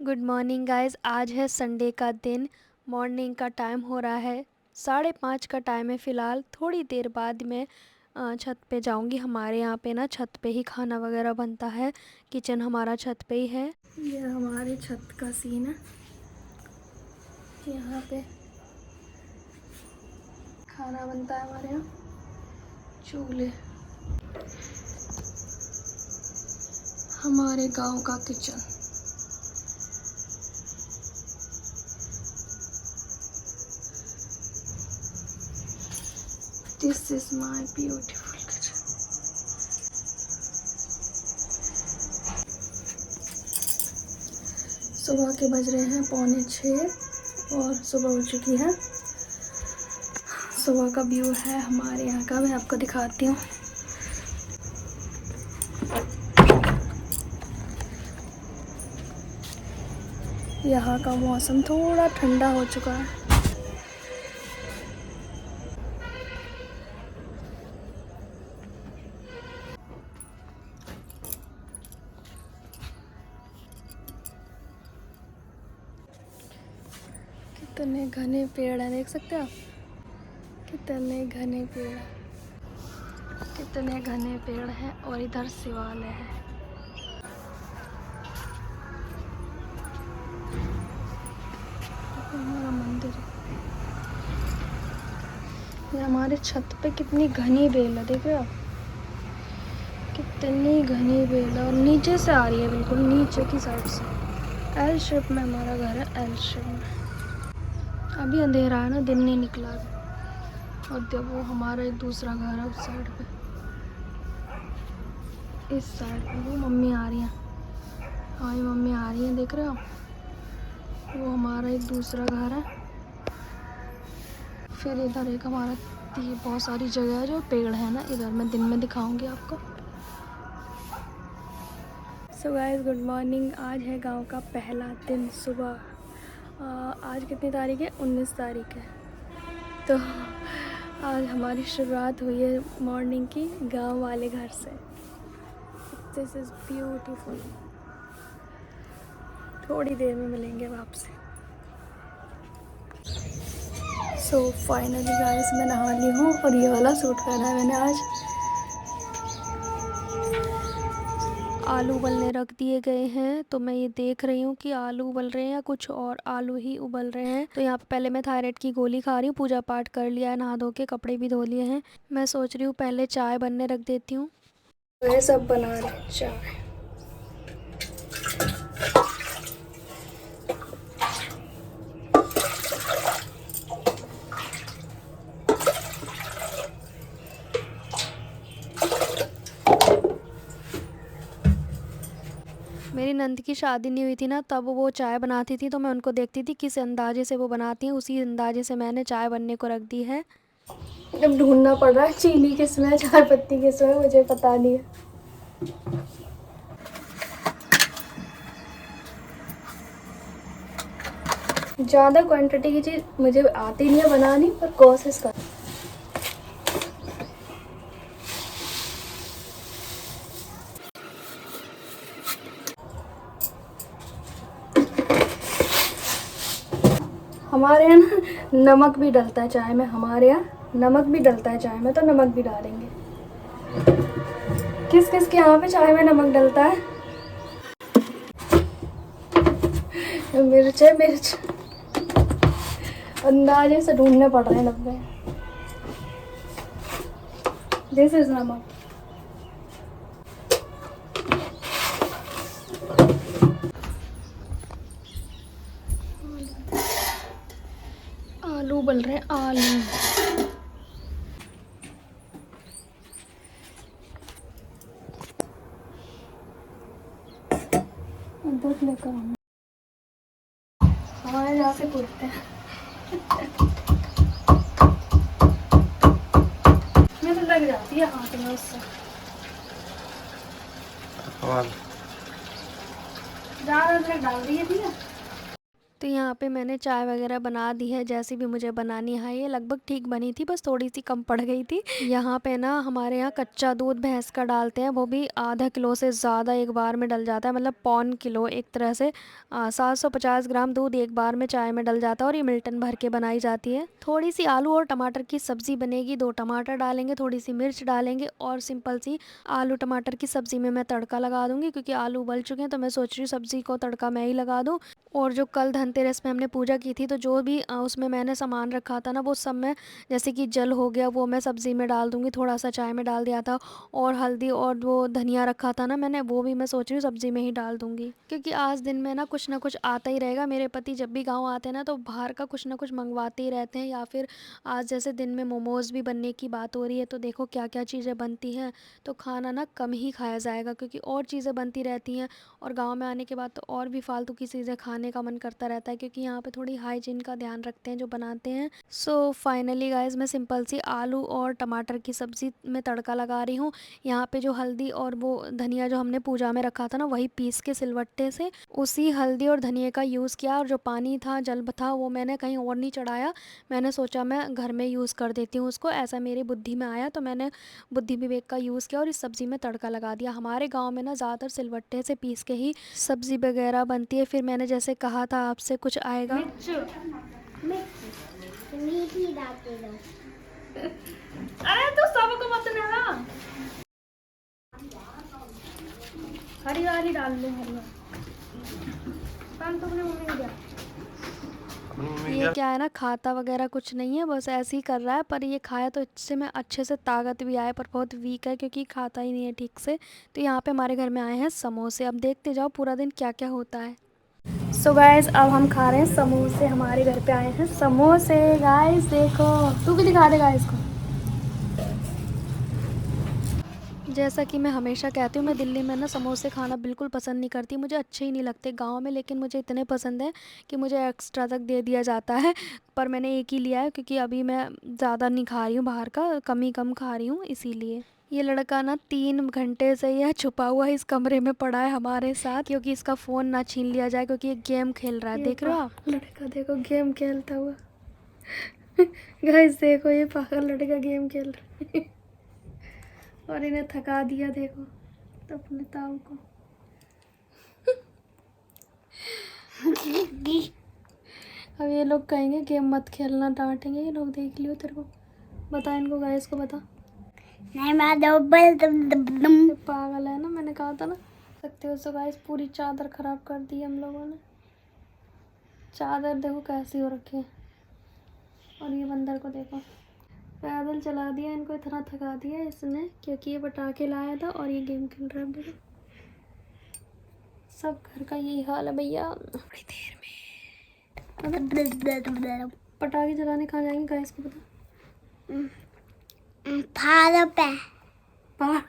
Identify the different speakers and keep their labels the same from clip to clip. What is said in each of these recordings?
Speaker 1: Good morning guys. आज है Sunday का दिन। मॉर्निंग का टाइम हो रहा है, 5:30 का टाइम है फ़िलहाल। थोड़ी देर बाद मैं छत पे जाऊंगी। हमारे यहाँ पे ना छत पे ही खाना वगैरह बनता है। किचन हमारा छत पे ही है। ये हमारे छत का सीन है। यहाँ पे खाना बनता है हमारे यहाँ, चूल्हे। हमारे गांव का kitchen. This is my beautiful kitchen. सुबह के बज रहे हैं 5:45 और सुबह हो चुकी है। सुबह का व्यू है हमारे यहाँ का, मैं आपको दिखाती हूँ। यहाँ का मौसम थोड़ा ठंडा हो चुका है। कितने घने पेड़ हैं, देख सकते हो आप। कितने घने पेड़ हैं, कितने घने पेड़ हैं। और इधर शिवालय है। हमारा मंदिर है। ये हमारे छत पे कितनी घनी बेल है, देख रहे हो आप। कितनी घनी बेल है और नीचे से आ रही है, बिल्कुल नीचे की साइड से। एल शेप में हमारा घर है, एल शेप में। अभी अंधेरा है ना, दिन नहीं निकला अभी। और देखो वो हमारा एक दूसरा घर है उस साइड पे। इस साइड पे वो मम्मी आ रही है, हमारी मम्मी आ रही है, देख रहे हो। वो हमारा एक दूसरा घर है। फिर इधर एक हमारा बहुत सारी जगह है जो पेड़ है ना, इधर मैं दिन में दिखाऊंगी आपको। So guys, good morning. आज है गांव का पहला दिन। सुबह आज कितनी तारीख है? 19 तारीख है। तो आज हमारी शुरुआत हुई है मॉर्निंग की गांव वाले घर से। This is beautiful. थोड़ी देर में मिलेंगे आपसे। सो फाइनली गाइस, मैं नहा ली हूँ और ये वाला सूट पहना है मैंने आज। आलू उबलने रख दिए गए हैं, तो मैं ये देख रही हूँ कि आलू उबल रहे हैं या कुछ और आलू ही उबल रहे हैं। तो यहाँ पे पहले मैं थायराइड की गोली खा रही हूँ। पूजा पाठ कर लिया है, नहा धो के कपड़े भी धो लिए हैं। मैं सोच रही हूँ पहले चाय बनने रख देती हूँ। तो ये सब बना रहे हैं चाय। मेरी नंद की शादी नहीं हुई थी ना, तब वो चाय बनाती थी, तो मैं उनको देखती थी किस अंदाजे से वो बनाती हैं। उसी अंदाजे से मैंने चाय बनने को रख दी है। अब ढूंढना पड़ रहा है चीनी किसमें है, चाय पत्ती किसमें है, मुझे पता नहीं है। ज़्यादा क्वांटिटी की चीज़ मुझे आती नहीं है बनानी, पर कोशिश कर। हमारे यहाँ ना नमक भी डलता है चाय में। हमारे यहाँ नमक भी डलता है चाय में, तो नमक भी डालेंगे। किस किस के यहाँ पे चाय में नमक डलता है? मिर्च है, मिर्च अंदाजे से ढूंढने पड़ रहे हैं डब्बे। दिस इज नमक। आलू उबल रहे हैं, आलू। दूध लेकर आऊँ। हमारे यहाँ से कूदते हैं। मैं तो लग जाती है हाथ में उससे। ज़्यादा अदरक डाल रही है, ठीक है। तो यहाँ पे मैंने चाय वगैरह बना दी है, जैसी भी मुझे बनानी है। ये लगभग ठीक बनी थी, बस थोड़ी सी कम पड़ गई थी। यहाँ पे ना हमारे यहाँ कच्चा दूध भैंस का डालते हैं, वो भी आधा किलो से ज़्यादा एक बार में डल जाता है, मतलब पौन किलो एक तरह से। 750 ग्राम दूध एक बार में चाय में डल जाता है और ये मिल्टन भर के बनाई जाती है। थोड़ी सी आलू और टमाटर की सब्ज़ी बनेगी, 2 टमाटर डालेंगे, थोड़ी सी मिर्च डालेंगे और सिंपल सी आलू टमाटर की सब्ज़ी में मैं तड़का लगा दूँगी, क्योंकि आलू उबल चुके हैं तो मैं सोच रही हूँ सब्ज़ी को तड़का मैं ही लगा दूँ। और जो कल धनतेरस में हमने पूजा की थी, तो जो भी उसमें मैंने सामान रखा था ना, वो सब मैं, जैसे कि जल हो गया, वो मैं सब्ज़ी में डाल दूँगी, थोड़ा सा चाय में डाल दिया था। और हल्दी और वो धनिया रखा था ना मैंने, वो भी मैं सोच रही हूँ सब्ज़ी में ही डाल दूँगी, क्योंकि आज दिन में ना कुछ आता ही रहेगा। मेरे पति जब भी गाँव आते हैं ना, तो बाहर का कुछ ना कुछ मंगवाते ही रहते हैं, या फिर आज जैसे दिन में मोमोज़ भी बनने की बात हो रही है, तो देखो क्या क्या चीज़ें बनती हैं। तो खाना ना कम ही खाया जाएगा, क्योंकि और चीज़ें बनती रहती हैं, और गाँव में आने के बाद तो और भी फालतू की चीज़ें खाने का मन करता रहता है, क्योंकि यहाँ पे थोड़ी हाइजीन का ध्यान रखते हैं जो बनाते हैं। सो फाइनली गाइस, मैं सिंपल सी आलू और टमाटर की सब्ज़ी में तड़का लगा रही हूँ। यहाँ पे जो हल्दी और वो धनिया जो हमने पूजा में रखा था ना, वही पीस के सिलवट्टे से उसी हल्दी और धनिया का यूज़ किया, और जो पानी था, जल था, वो मैंने कहीं और नहीं चढ़ाया। मैंने सोचा मैं घर में यूज़ कर देती हूँ उसको, ऐसा मेरी बुद्धि में आया, तो मैंने बुद्धि विवेक का यूज़ किया और इस सब्ज़ी में तड़का लगा दिया। हमारे गाँव में ना ज़्यादातर सिलवट्टे से पीस के ही सब्ज़ी वगैरह बनती है। फिर मैंने जैसे कहा था आपसे कुछ आएगा।
Speaker 2: मिर्च मीठी डालते दो। अरे तू सबको मत डाला, हरी वाली डाल ले, हरी वाली। पान तो अपने मम्मी को दिया।
Speaker 1: ये क्या है ना, खाता वगैरह कुछ नहीं है, बस ऐसे ही कर रहा है, पर ये खाया तो इससे मैं अच्छे से ताकत भी आए, पर बहुत वीक है क्योंकि खाता ही नहीं है ठीक से। तो यहाँ पे हमारे घर में आए हैं समोसे, अब देखते जाओ पूरा दिन क्या क्या होता है। सो गाइस, अब हम खा रहे हैं समोसे, हमारे घर पे आए हैं समोसे। गाइस देखो, तू भी दिखा दे गाइस को। जैसा कि मैं हमेशा कहती हूँ, मैं दिल्ली में ना समोसे खाना बिल्कुल पसंद नहीं करती, मुझे अच्छे ही नहीं लगते गांव में, लेकिन मुझे इतने पसंद है कि मुझे एक्स्ट्रा तक दे दिया जाता है। पर मैंने एक ही लिया है, क्योंकि अभी मैं ज़्यादा नहीं खा रही हूँ बाहर का, कम खा रही हूँ इसीलिए। ये लड़का ना 3 घंटे से यह छुपा हुआ इस कमरे में पड़ा है हमारे साथ, क्योंकि इसका फ़ोन ना छीन लिया जाए, क्योंकि ये गेम खेल रहा है। देख रहे हो आप, लड़का देखो गेम खेलता हुआ। गाइस देखो, ये पागल लड़का गेम खेल रहा है और इन्हें थका दिया देखो तो अपने ताऊ को। अब ये लोग कहेंगे गेम मत खेलना, डांटेंगे ये लोग, देख लियो। तेरे को बता, इनको गाइस को बता।
Speaker 2: नहीं मैं डबल
Speaker 1: पागल है ना, मैंने कहा था ना। सकते हो। सो गाइस, पूरी चादर खराब कर दी हम लोगों ने। चादर देखो कैसी हो रखी है, और ये बंदर को देखो, पैदल चला दिया, इनको इतना थका दिया इसने, क्योंकि ये पटाखे लाया था और ये गेम खेल रहा है। देखो सब घर का यही हाल है भैया। बड़ी देर में पटाखे जलाने कहाँ जाएंगे गाइस को पता। पा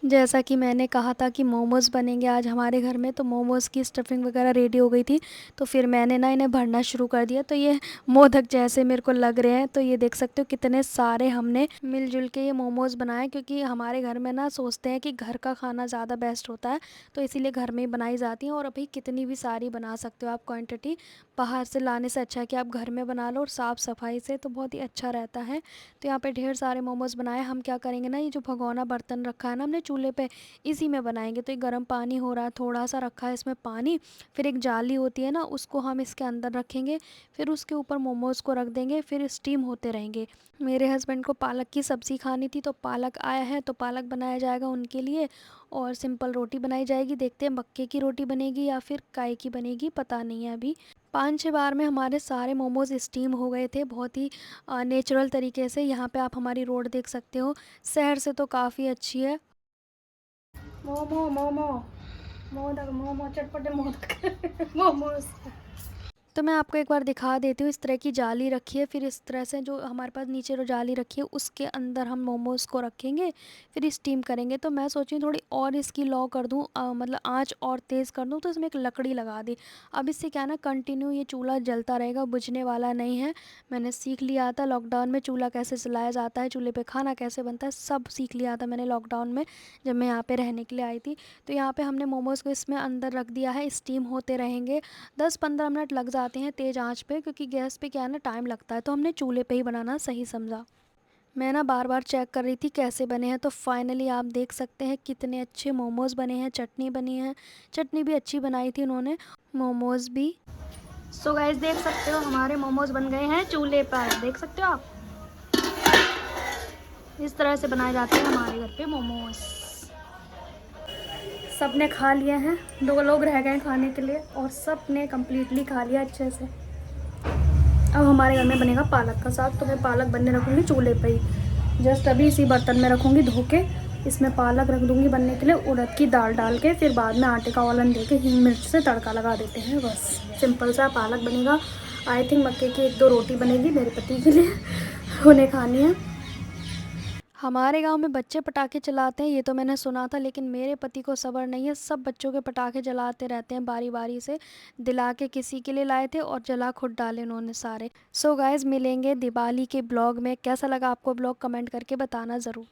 Speaker 1: जैसा कि मैंने कहा था कि मोमोज़ बनेंगे आज हमारे घर में, तो मोमोज़ की स्टफिंग वगैरह रेडी हो गई थी, तो फिर मैंने ना इन्हें भरना शुरू कर दिया। तो ये मोदक जैसे मेरे को लग रहे हैं, तो ये देख सकते हो कितने सारे हमने मिलजुल के ये मोमोज़ बनाए, क्योंकि हमारे घर में ना सोचते हैं कि घर का खाना ज़्यादा बेस्ट होता है, तो इसीलिए घर में ही बनाई जाती हैं। और अभी कितनी भी सारी बना सकते हो आप क्वान्टिटी, बाहर से लाने से अच्छा है कि आप घर में बना लो, और साफ़ सफाई से तो बहुत ही अच्छा रहता है। तो यहाँ पे ढेर सारे मोमोज़ बनाए। हम क्या करेंगे ना, ये जो भगोना बर्तन रखा है ना हमने चूल्हे पे, इसी में बनाएंगे। तो ये गर्म पानी हो रहा है, थोड़ा सा रखा है इसमें पानी, फिर एक जाली होती है ना, उसको हम इसके अंदर रखेंगे, फिर उसके ऊपर मोमोज़ को रख देंगे, फिर स्टीम होते रहेंगे। मेरे हस्बैंड को पालक की सब्ज़ी खानी थी, तो पालक आया है, तो पालक बनाया जाएगा उनके लिए, और सिंपल रोटी बनाई जाएगी। देखते हैं मक्के की रोटी बनेगी या फिर काय की बनेगी, पता नहीं है अभी। 5-6 बार में हमारे सारे मोमोज़ स्टीम हो गए थे, बहुत ही नेचुरल तरीके से। यहाँ पे आप हमारी रोड देख सकते हो, शहर से तो काफ़ी अच्छी है। मोमो मोमो मोदक मोमो चटपटे मोदक मोमोज। तो मैं आपको एक बार दिखा देती हूँ। इस तरह की जाली रखी है, फिर इस तरह से जो हमारे पास नीचे जो जाली रखी है उसके अंदर हम मोमोज़ को रखेंगे, फिर स्टीम करेंगे। तो मैं सोची थोड़ी और इसकी लॉ कर दूँ, मतलब आँच और तेज़ कर दूँ, तो इसमें एक लकड़ी लगा दी। अब इससे क्या है ना, कंटिन्यू ये चूल्हा जलता रहेगा, बुझने वाला नहीं है। मैंने सीख लिया था लॉकडाउन में चूल्हा कैसे जलाया जाता है, चूल्हे पे खाना कैसे बनता है, सब सीख लिया था मैंने लॉकडाउन में जब मैं यहाँ पे रहने के लिए आई थी। तो यहाँ पे हमने मोमोज़ को इसमें अंदर रख दिया है, स्टीम होते रहेंगे। 10-15 मिनट लग जाते हैं तेज़ आंच पे, क्योंकि गैस पे क्या है ना टाइम लगता है, तो हमने चूल्हे पे ही बनाना सही समझा। मैं ना बार बार चेक कर रही थी कैसे बने हैं, तो फाइनली आप देख सकते हैं कितने अच्छे मोमोज़ बने हैं, चटनी बनी है, चटनी भी अच्छी बनाई थी उन्होंने, मोमोज़ भी।
Speaker 2: सो गाइस देख सकते हो हमारे मोमोज बन गए हैं चूल्हे पर, देख सकते हो आप। इस तरह से बनाए जाते हैं हमारे घर पे मोमोज। सब ने खा लिए हैं, 2 लोग रह गए खाने के लिए और सब ने कम्प्लीटली खा लिया अच्छे से। अब हमारे घर में बनेगा पालक का साग, तो मैं पालक बनने रखूँगी चूल्हे पे ही। जस्ट अभी इसी बर्तन में रखूँगी धो के, इसमें पालक रख दूँगी बनने के लिए, उड़द की दाल डाल के, फिर बाद में आटे का वालन दे के हिंग मिर्च से तड़का लगा देते हैं, बस सिंपल सा पालक बनेगा। आई थिंक मक्के की 1-2 रोटी बनेगी मेरे पति के लिए, उन्हें खानी है।
Speaker 1: हमारे गांव में बच्चे पटाखे चलाते हैं, ये तो मैंने सुना था, लेकिन मेरे पति को सब्र नहीं है, सब बच्चों के पटाखे जलाते रहते हैं बारी बारी से। दिला के किसी के लिए लाए थे और जला खुद डाले उन्होंने सारे। सो गाइस, मिलेंगे दिवाली के ब्लॉग में। कैसा लगा आपको ब्लॉग, कमेंट करके बताना ज़रूर।